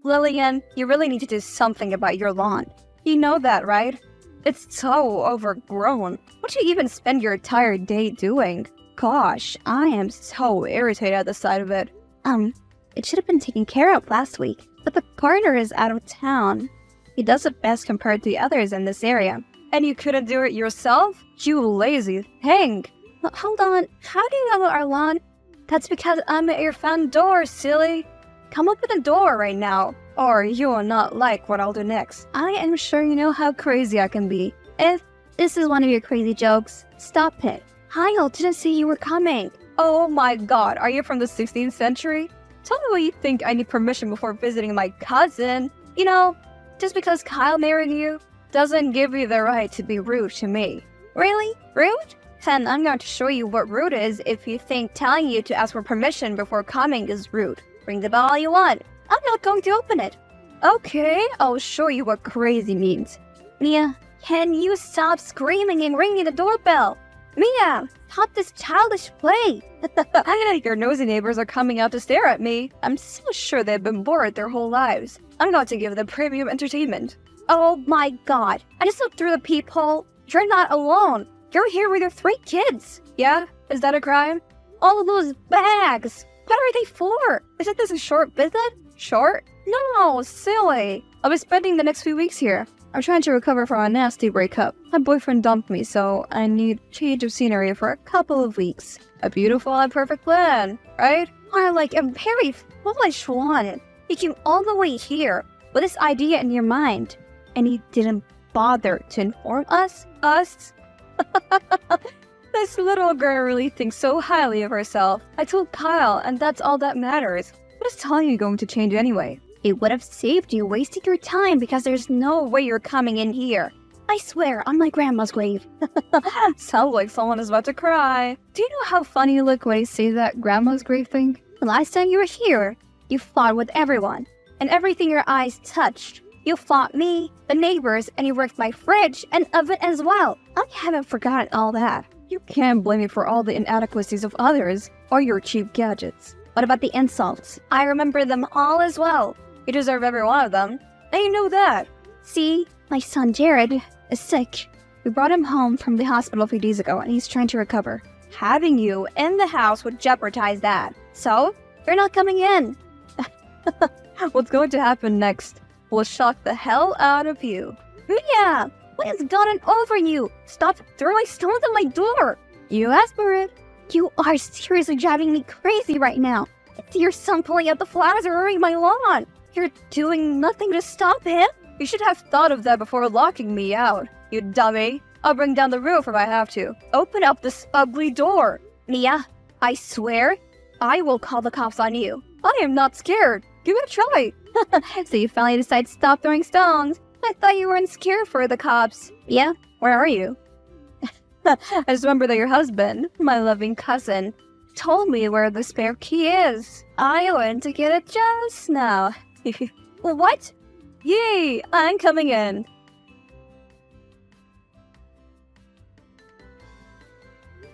Lillian, you really need to do something about your lawn. You know that, right? It's so overgrown. What do you even spend your entire day doing? Gosh, I am so irritated at the sight of it. It should have been taken care of last week, but the gardener is out of town. He does it best compared to the others in this area. And you couldn't do it yourself? You lazy thing. Hold on, how do you know our lawn? That's because I'm at your front door, silly. Come open the door right now, or you will not like what I'll do next. I am sure you know how crazy I can be. If this is one of your crazy jokes, stop it. Kyle didn't see you were coming. Oh my god, are you from the 16th century? Tell me what you think I need permission before visiting my cousin. You know, just because Kyle married you doesn't give you the right to be rude to me. Really? Rude? Then I'm going to show you what rude is if you think telling you to ask for permission before coming is rude. Ring the bell all you want. I'm not going to open it. Okay, I'll show you what crazy means. Mia, can you stop screaming and ringing the doorbell? Mia, stop this childish play. Your nosy neighbors are coming out to stare at me. I'm so sure they've been bored their whole lives. I'm going to give them premium entertainment. Oh my god, I just looked through the peephole. You're not alone. You're here with your 3 kids. Yeah? Is that a crime? All of those bags. What are they for? Isn't this a short visit? Short? No, silly. I'll be spending the next few weeks here. I'm trying to recover from a nasty breakup. My boyfriend dumped me, so I need change of scenery for a couple of weeks. A beautiful and perfect plan, right? Or like a very foolish one. You came all the way here with this idea in your mind, and you didn't bother to inform us? Us? This little girl really thinks so highly of herself. I told Kyle, and that's all that matters. What is telling you going to change anyway? It would have saved you wasting your time because there's no way you're coming in here. I swear, on my grandma's grave. Sounds like someone is about to cry. Do you know how funny you look when you say that grandma's grave thing? The last time you were here, you fought with everyone, and everything your eyes touched. You fought me, the neighbors, and you wrecked my fridge and oven as well. I haven't forgotten all that. You can't blame me for all the inadequacies of others or your cheap gadgets. What about the insults? I remember them all as well. You deserve every one of them, and you know that. See, my son Jared is sick. We brought him home from the hospital a few days ago, and he's trying to recover. Having you in the house would jeopardize that. So, you're not coming in. What's going to happen next will shock the hell out of you. Mia, what has gotten over you? Stop throwing stones at my door. You asked for it. You are seriously driving me crazy right now. It's your son pulling out the flowers and ruining my lawn. You're doing nothing to stop him? You should have thought of that before locking me out, you dummy. I'll bring down the roof if I have to. Open up this ugly door. Mia, I swear, I will call the cops on you. I am not scared. Give it a try. So you finally decide to stop throwing stones. I thought you weren't scared for the cops. Yeah? Where are you? I just remember that your husband, my loving cousin, told me where the spare key is. I went to get it just now. What? Yay! I'm coming in.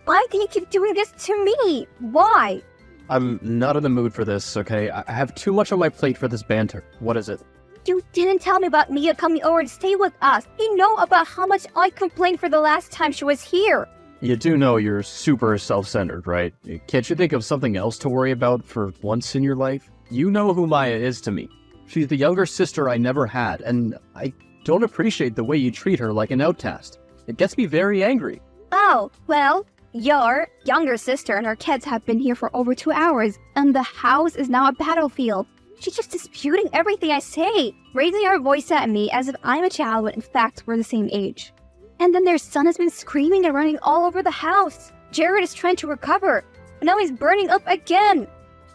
Why do you keep doing this to me? Why? I'm not in the mood for this, okay? I have too much on my plate for this banter. What is it? You didn't tell me about Mia coming over to stay with us. You know about how much I complained for the last time she was here. You do know you're super self-centered, right? Can't you think of something else to worry about for once in your life? You know who Maya is to me. She's the younger sister I never had, and I don't appreciate the way you treat her like an outcast. It gets me very angry. Oh, well, your younger sister and her kids have been here for over 2 hours, and the house is now a battlefield. She's just disputing everything I say, raising her voice at me as if I'm a child when in fact we're the same age. And then their son has been screaming and running all over the house. Jared is trying to recover, but now he's burning up again.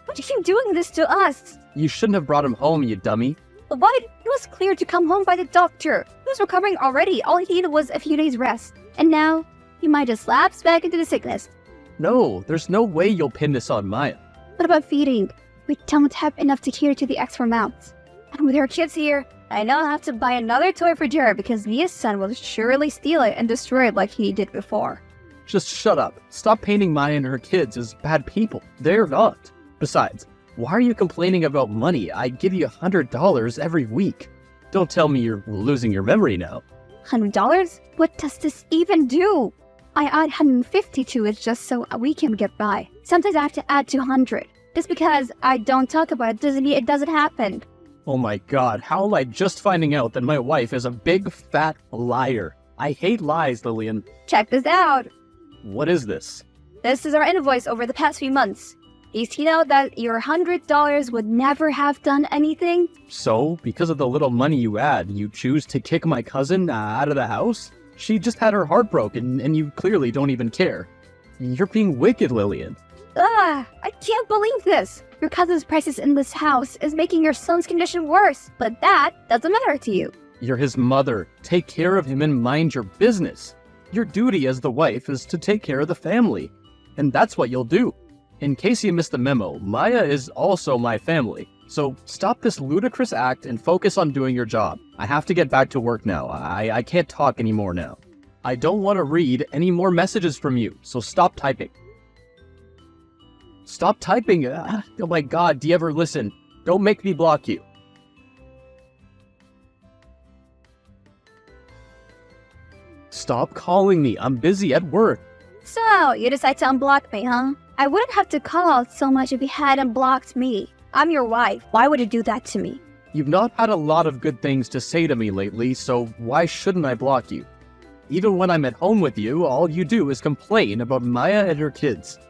Why do you keep doing this to us? You shouldn't have brought him home, you dummy. Why? He was cleared to come home by the doctor. He was recovering already. All he needed was a few days rest. And now, he might just lapse back into the sickness. No, there's no way you'll pin this on Maya. What about feeding? We don't have enough to cater to the extra mouths. And with our kids here, I now have to buy another toy for Jared because Mia's son will surely steal it and destroy it like he did before. Just shut up. Stop painting Maya and her kids as bad people. They're not. Besides, Why are you complaining about money? I give you $100 every week. Don't tell me you're losing your memory now. $100? What does this even do? I add 150 to it just so we can get by. Sometimes I have to add 200. Just because I don't talk about it doesn't mean it doesn't happen. Oh my god, how am I just finding out that my wife is a big fat liar? I hate lies, Lillian. Check this out. What is this? This is our invoice over the past few months. You see now that your $100 would never have done anything? So, because of the little money you add, you choose to kick my cousin out of the house? She just had her heart broken, and you clearly don't even care. You're being wicked, Lillian. I can't believe this. Your cousin's presence in this house is making your son's condition worse, but that doesn't matter to you. You're his mother. Take care of him and mind your business. Your duty as the wife is to take care of the family. And that's what you'll do. In case you missed the memo, Maya is also my family. So stop this ludicrous act and focus on doing your job. I have to get back to work now. I can't talk anymore now. I don't want to read any more messages from you, so stop typing. Stop typing! Oh my god, do you ever listen? Don't make me block you. Stop calling me, I'm busy at work. So, you decide to unblock me, huh? I wouldn't have to call out so much if you hadn't blocked me. I'm your wife. Why would you do that to me? You've not had a lot of good things to say to me lately, so why shouldn't I block you? Even when I'm at home with you, all you do is complain about Maya and her kids.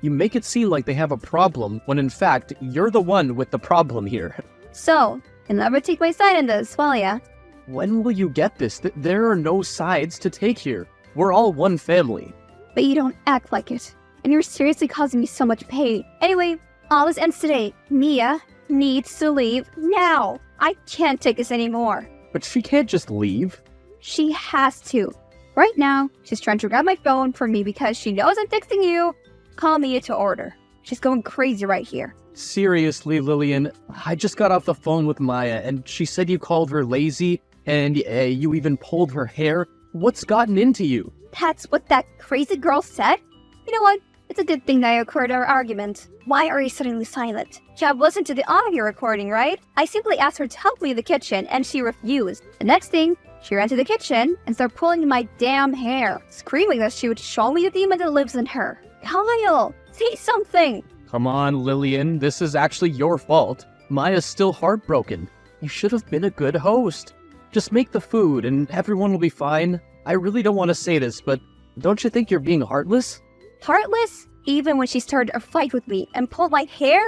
You make it seem like they have a problem, when in fact, you're the one with the problem here. So, you'll never take my side in this, will ya? When will you get this? There are no sides to take here. We're all one family. But you don't act like it. And you're seriously causing me so much pain. Anyway, all this ends today. Mia needs to leave now. I can't take this anymore. But she can't just leave. She has to. Right now, she's trying to grab my phone from me because she knows I'm texting you. Call Mia to order. She's going crazy right here. Seriously, Lillian, I just got off the phone with Maya and she said you called her lazy and you even pulled her hair. What's gotten into you? That's what that crazy girl said? You know what? It's a good thing that I occurred our argument. Why are you suddenly silent? You have listened to the audio recording, right? I simply asked her to help me in the kitchen and she refused. The next thing, she ran to the kitchen and started pulling my damn hair, screaming that she would show me the demon that lives in her. Kyle, say something! Come on, Lillian, this is actually your fault. Maya's still heartbroken. You should have been a good host. Just make the food and everyone will be fine. I really don't want to say this, but don't you think you're being heartless? Heartless? Even when she started a fight with me and pulled my hair?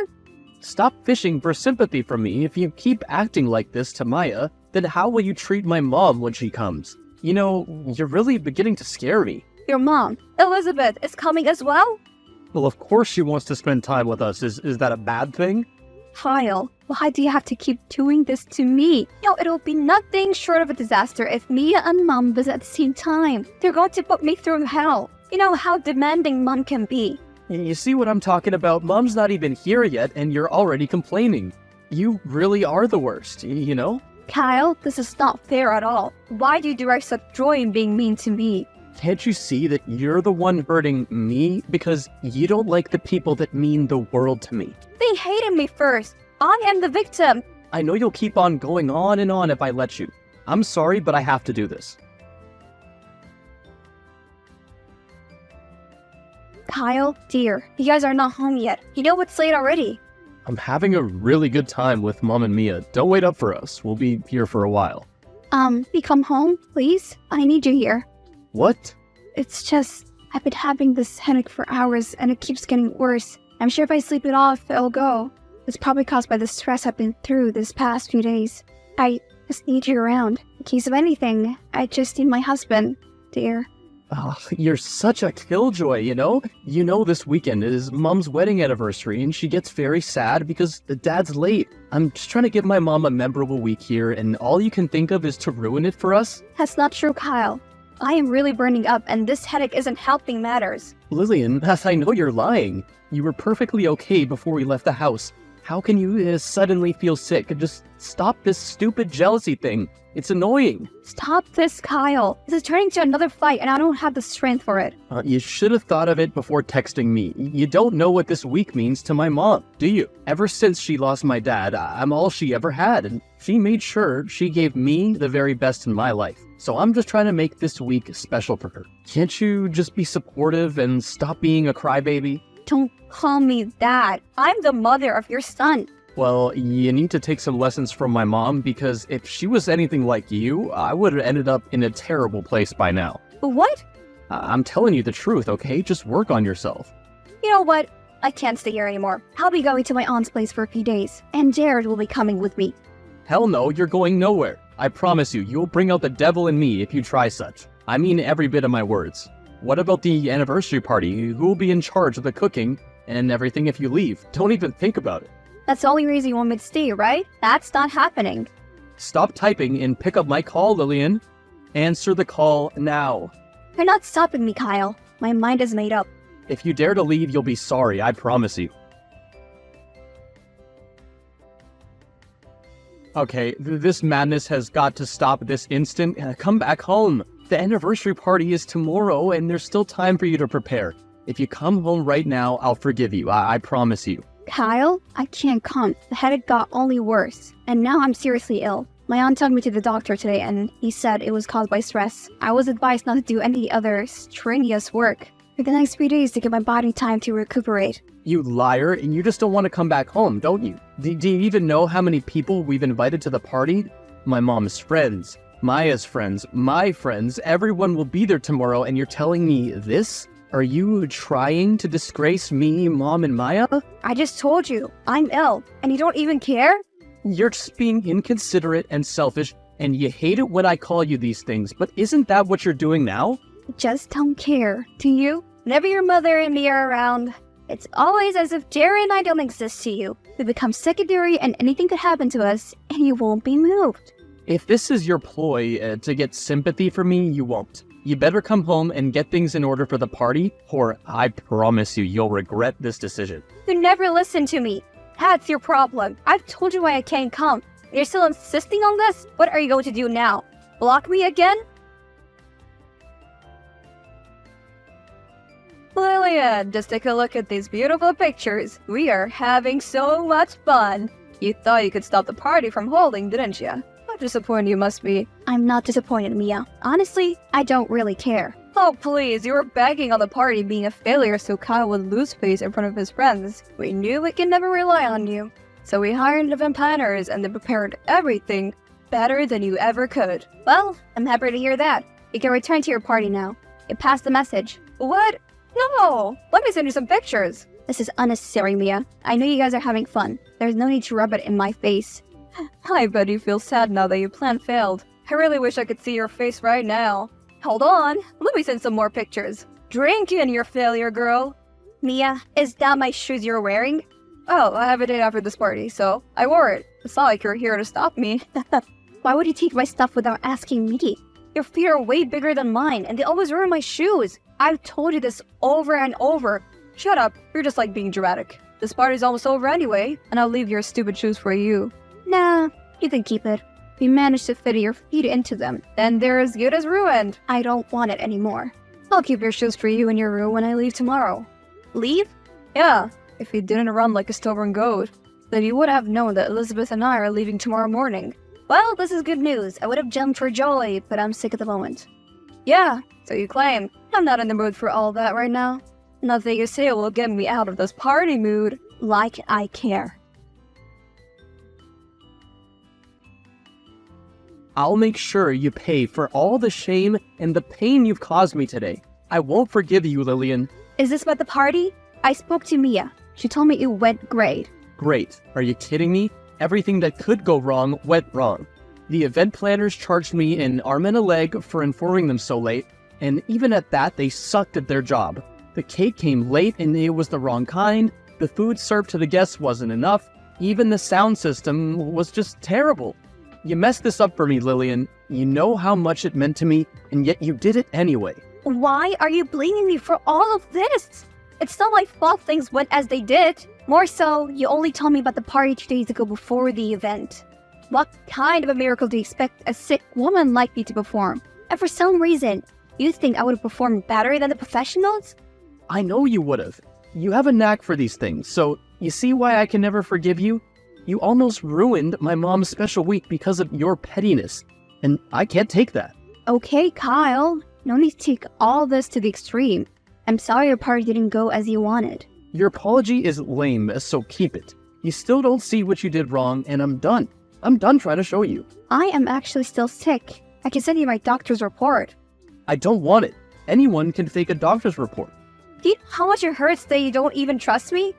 Stop fishing for sympathy from me. If you keep acting like this to Maya, then how will you treat my mom when she comes? You know, you're really beginning to scare me. Your mom, Elizabeth, is coming as well? Well, of course she wants to spend time with us. Is that a bad thing? Kyle, why do you have to keep doing this to me? You know, it'll be nothing short of a disaster if Mia and Mom visit at the same time. They're going to put me through hell. You know how demanding Mom can be. You see what I'm talking about? Mom's not even here yet, and you're already complaining. You really are the worst, you know? Kyle, this is not fair at all. Why do you derive such joy in being mean to me? Can't you see that you're the one hurting me because you don't like the people that mean the world to me? They hated me first. I am the victim. I know you'll keep on going on and on if I let you. I'm sorry, but I have to do this. Kyle, dear, you guys are not home yet. You know it's late already. I'm having a really good time with Mom and Mia. Don't wait up for us. We'll be here for a while. We come home, please? I need you here. What? It's just, I've been having this headache for hours and it keeps getting worse. I'm sure if I sleep it off, it'll go. It's probably caused by the stress I've been through this past few days. I just need you around. In case of anything, I just need my husband, dear. Oh, you're such a killjoy, you know? You know this weekend is Mom's wedding anniversary and she gets very sad because the Dad's late. I'm just trying to give my mom a memorable week here and all you can think of is to ruin it for us? That's not true, Kyle. I am really burning up and this headache isn't helping matters. Lillian, I know you're lying. You were perfectly okay before we left the house. How can you suddenly feel sick? Just stop this stupid jealousy thing. It's annoying. Stop this, Kyle. This is turning to another fight, and I don't have the strength for it. You should have thought of it before texting me. You don't know what this week means to my mom, do you? Ever since she lost my dad, I'm all she ever had, and she made sure she gave me the very best in my life. So I'm just trying to make this week special for her. Can't you just be supportive and stop being a crybaby? Don't call me that. I'm the mother of your son. Well, you need to take some lessons from my mom, because if she was anything like you, I would have ended up in a terrible place by now. What? I'm telling you the truth, okay? Just work on yourself. You know what? I can't stay here anymore. I'll be going to my aunt's place for a few days, and Jared will be coming with me. Hell no, you're going nowhere. I promise you, you'll bring out the devil in me if you try such. I mean every bit of my words. What about the anniversary party? Who will be in charge of the cooking and everything if you leave? Don't even think about it. That's the only reason you want me to stay, right? That's not happening. Stop typing and pick up my call, Lillian. Answer the call now. You're not stopping me, Kyle. My mind is made up. If you dare to leave, you'll be sorry, I promise you. Okay, this madness has got to stop this instant. Come back home. The anniversary party is tomorrow, and there's still time for you to prepare. If you come home right now, I'll forgive you. I promise you. Kyle, I can't come. The headache got only worse, and now I'm seriously ill. My aunt took me to the doctor today, and he said it was caused by stress. I was advised not to do any other strenuous work for the next few days to give my body time to recuperate. You liar, and you just don't want to come back home, don't you? Do you even know how many people we've invited to the party? My mom's friends, Maya's friends, my friends, everyone will be there tomorrow, and you're telling me this? Are you trying to disgrace me, Mom, and Maya? I just told you, I'm ill, and you don't even care? You're just being inconsiderate and selfish, and you hate it when I call you these things, but isn't that what you're doing now? I just don't care. Do you? Whenever your mother and me are around, it's always as if Jerry and I don't exist to you. We become secondary, and anything could happen to us, and you won't be moved. If this is your ploy to get sympathy from me, you won't. You better come home and get things in order for the party, or I promise you, you'll regret this decision. You never listen to me. That's your problem. I've told you why I can't come. You're still insisting on this? What are you going to do now? Block me again? Lillian, just take a look at these beautiful pictures. We are having so much fun. You thought you could stop the party from holding, didn't you? How disappointed you must be. I'm not disappointed, Mia. Honestly, I don't really care. Oh, please, you were begging on the party being a failure so Kyle would lose face in front of his friends. We knew we could never rely on you. So we hired event planners and they prepared everything better than you ever could. Well, I'm happy to hear that. You can return to your party now. You passed the message. What? No! Let me send you some pictures. This is unnecessary, Mia. I know you guys are having fun. There's no need to rub it in my face. I bet you feel sad now that your plan failed. I really wish I could see your face right now. Hold on, let me send some more pictures. Drink in your failure, girl. Mia, is that my shoes you're wearing? Oh, I have a date after this party, so I wore it. It's not like you're here to stop me. Why would you take my stuff without asking me? Your feet are way bigger than mine, and they always ruin my shoes. I've told you this over and over. Shut up, you're just like being dramatic. This party's almost over anyway, and I'll leave your stupid shoes for you. Nah, you can keep it. If you manage to fit your feet into them, then they're as good as ruined. I don't want it anymore. I'll keep your shoes for you in your room when I leave tomorrow. Leave? Yeah, if you didn't run like a stubborn goat, then you would have known that Elizabeth and I are leaving tomorrow morning. Well, this is good news. I would have jumped for joy, but I'm sick at the moment. Yeah, so you claim. I'm not in the mood for all that right now. Nothing you say will get me out of this party mood. Like I care. I'll make sure you pay for all the shame and the pain you've caused me today. I won't forgive you, Lillian. Is this about the party? I spoke to Mia. She told me it went great. Great. Are you kidding me? Everything that could go wrong went wrong. The event planners charged me an arm and a leg for informing them so late, and even at that, they sucked at their job. The cake came late and it was the wrong kind, the food served to the guests wasn't enough, even the sound system was just terrible. You messed this up for me, Lillian. You know how much it meant to me, and yet you did it anyway. Why are you blaming me for all of this? It's not my fault things went as they did. More so, you only told me about the party 2 days ago before the event. What kind of a miracle do you expect a sick woman like me to perform? And for some reason, you think I would have performed better than the professionals? I know you would have. You have a knack for these things, so you see why I can never forgive you? You almost ruined my mom's special week because of your pettiness, and I can't take that. Okay, Kyle. No need to take all this to the extreme. I'm sorry your party didn't go as you wanted. Your apology is lame, so keep it. You still don't see what you did wrong, and I'm done. I'm done trying to show you. I am actually still sick. I can send you my doctor's report. I don't want it. Anyone can fake a doctor's report. Do you know how much it hurts that you don't even trust me?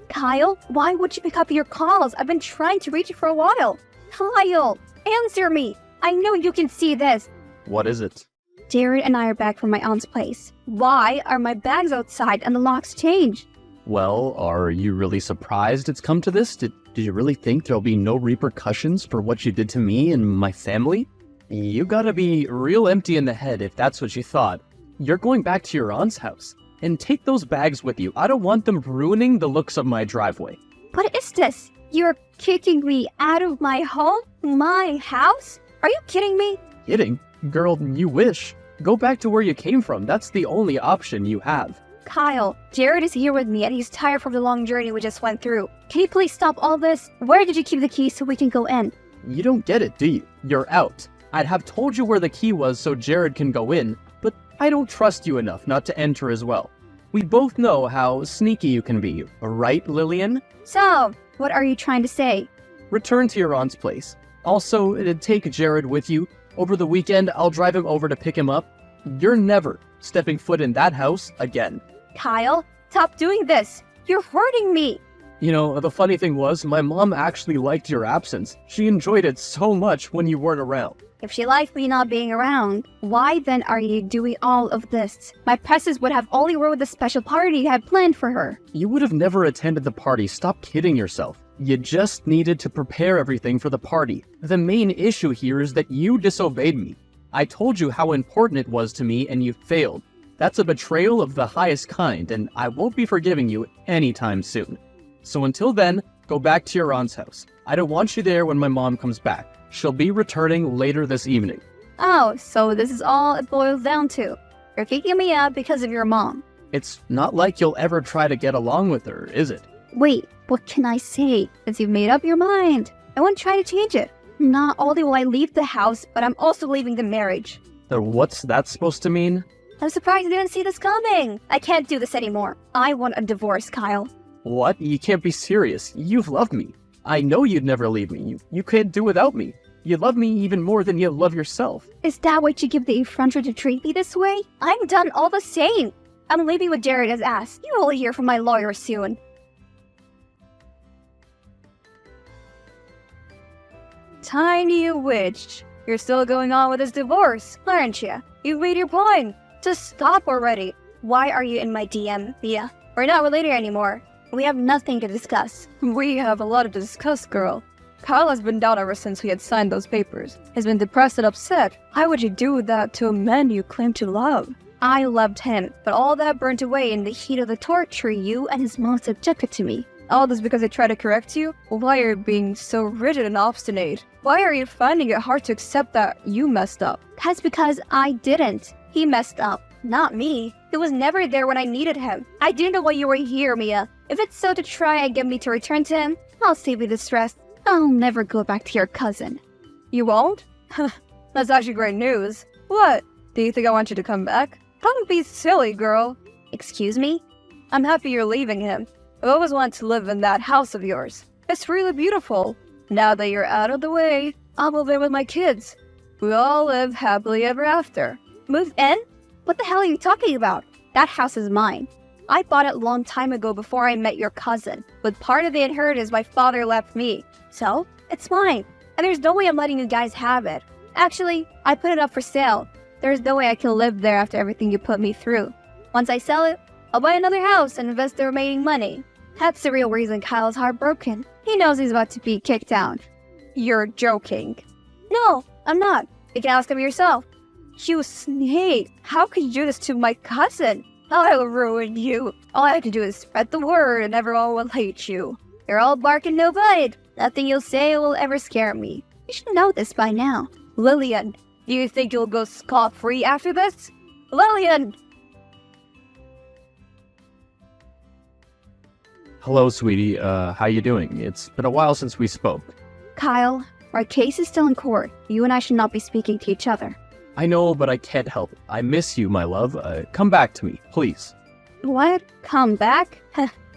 Kyle, why would you pick up your calls? I've been trying to reach you for a while. Kyle, answer me. I know you can see this. What is it? Jared and I are back from my aunt's place. Why are my bags outside and the locks changed? Well, are you really surprised it's come to this? Did you really think there'll be no repercussions for what you did to me and my family? You gotta be real empty in the head if that's what you thought. You're going back to your aunt's house. And take those bags with you. I don't want them ruining the looks of my driveway. What is this? You're kicking me out of my home? My house? Are you kidding me? Kidding? Girl, you wish. Go back to where you came from. That's the only option you have. Kyle, Jared is here with me and he's tired from the long journey we just went through. Can you please stop all this? Where did you keep the key so we can go in? You don't get it, do you? You're out. I'd have told you where the key was so Jared can go in, but I don't trust you enough not to enter as well. We both know how sneaky you can be, right, Lillian? So, what are you trying to say? Return to your aunt's place. Also, take Jared with you. Over the weekend, I'll drive him over to pick him up. You're never stepping foot in that house again. Kyle, stop doing this. You're hurting me. You know, the funny thing was, my mom actually liked your absence. She enjoyed it so much when you weren't around. If she liked me not being around, why then are you doing all of this? My presence would have only ruined the special party you had planned for her. You would have never attended the party. Stop kidding yourself. You just needed to prepare everything for the party. The main issue here is that you disobeyed me. I told you how important it was to me and you failed. That's a betrayal of the highest kind, and I won't be forgiving you anytime soon. So until then, go back to your aunt's house. I don't want you there when my mom comes back. She'll be returning later this evening. Oh, so this is all it boils down to. You're kicking me out because of your mom. It's not like you'll ever try to get along with her, is it? Wait, what can I say? Since you've made up your mind, I won't try to change it. Not only will I leave the house, but I'm also leaving the marriage. What's that supposed to mean? I'm surprised you didn't see this coming. I can't do this anymore. I want a divorce, Kyle. What? You can't be serious. You've loved me. I know you'd never leave me. You can't do without me. You love me even more than you love yourself. Is that what you give the effrontery to treat me this way? I'm done all the same. I'm leaving with Jared as asked. You will hear from my lawyer soon. Tiny witch. You're still going on with this divorce, aren't you? You've made your point. Just stop already. Why are you in my DM, Mia? We're not related anymore. We have nothing to discuss. We have a lot to discuss, girl. Kyle has been down ever since we had signed those papers. He's been depressed and upset. Why would you do that to a man you claim to love? I loved him, but all that burnt away in the heat of the torture you and his mom subjected to me. All this because I tried to correct you? Why are you being so rigid and obstinate? Why are you finding it hard to accept that you messed up? That's because I didn't. He messed up, not me. He was never there when I needed him. I didn't know why you were here, Mia. If it's so to try and get me to return to him, I'll save you the stress. I'll never go back to your cousin. You won't? That's actually great news. What? Do you think I want you to come back? Don't be silly, girl. Excuse me? I'm happy you're leaving him. I've always wanted to live in that house of yours. It's really beautiful. Now that you're out of the way, I'll move in with my kids. We all live happily ever after. Move in? What the hell are you talking about? That house is mine. I bought it a long time ago before I met your cousin, but part of the inheritance my father left me. So, it's mine, and there's no way I'm letting you guys have it. Actually, I put it up for sale. There's no way I can live there after everything you put me through. Once I sell it, I'll buy another house and invest the remaining money. That's the real reason Kyle's heartbroken. He knows he's about to be kicked out. You're joking. No, I'm not. You can ask him yourself. Hey, how could you do this to my cousin? I'll ruin you. All I have to do is spread the word and everyone will hate you. You're all bark and no bite. Nothing you'll say will ever scare me. You should know this by now. Lillian, do you think you'll go scot-free after this? Lillian! Hello, sweetie. How you doing? It's been a while since we spoke. Kyle, our case is still in court. You and I should not be speaking to each other. I know, but I can't help it. I miss you, my love. Come back to me, please. What? Come back?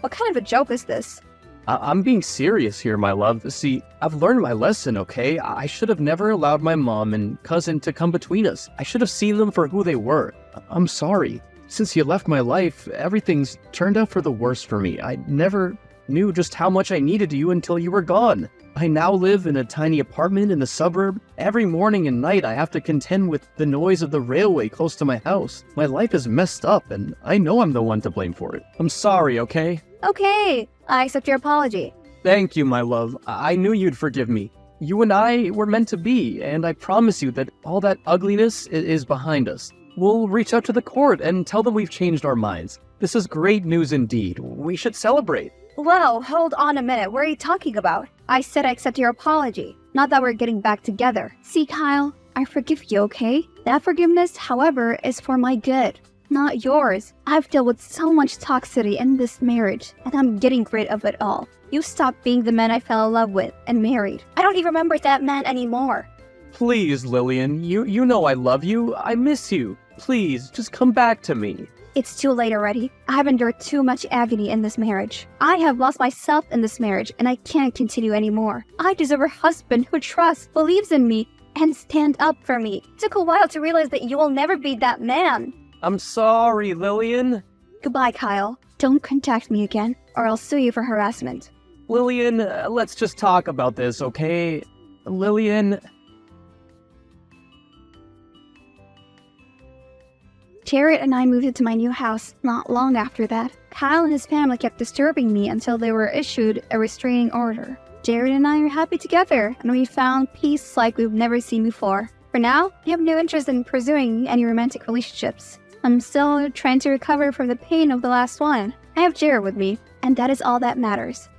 What kind of a joke is this? I'm being serious here, my love. See, I've learned my lesson, okay? I should have never allowed my mom and cousin to come between us. I should have seen them for who they were. I'm sorry. Since you left my life, everything's turned out for the worse for me. I never knew just how much I needed you until you were gone. I now live in a tiny apartment in the suburb. Every morning and night I have to contend with the noise of the railway close to my house. My life is messed up and I know I'm the one to blame for it. I'm sorry, okay? Okay, I accept your apology. Thank you, my love. I knew you'd forgive me. You and I were meant to be, and I promise you that all that ugliness is behind us. We'll reach out to the court and tell them we've changed our minds. This is great news indeed. We should celebrate. Whoa, hold on a minute. What are you talking about? I said I accept your apology, not that we're getting back together. See, Kyle, I forgive you, okay? That forgiveness, however, is for my good, not yours. I've dealt with so much toxicity in this marriage, and I'm getting rid of it all. You stopped being the man I fell in love with and married. I don't even remember that man anymore. Please, Lillian, you know I love you. I miss you. Please, just come back to me. It's too late already. I've endured too much agony in this marriage. I have lost myself in this marriage, and I can't continue anymore. I deserve a husband who trusts, believes in me, and stand up for me. It took a while to realize that you will never be that man. I'm sorry, Lillian. Goodbye, Kyle. Don't contact me again, or I'll sue you for harassment. Lillian, let's just talk about this, okay? Lillian... Jared and I moved into my new house not long after that. Kyle and his family kept disturbing me until they were issued a restraining order. Jared and I are happy together, and we found peace like we've never seen before. For now, I have no interest in pursuing any romantic relationships. I'm still trying to recover from the pain of the last one. I have Jared with me, and that is all that matters.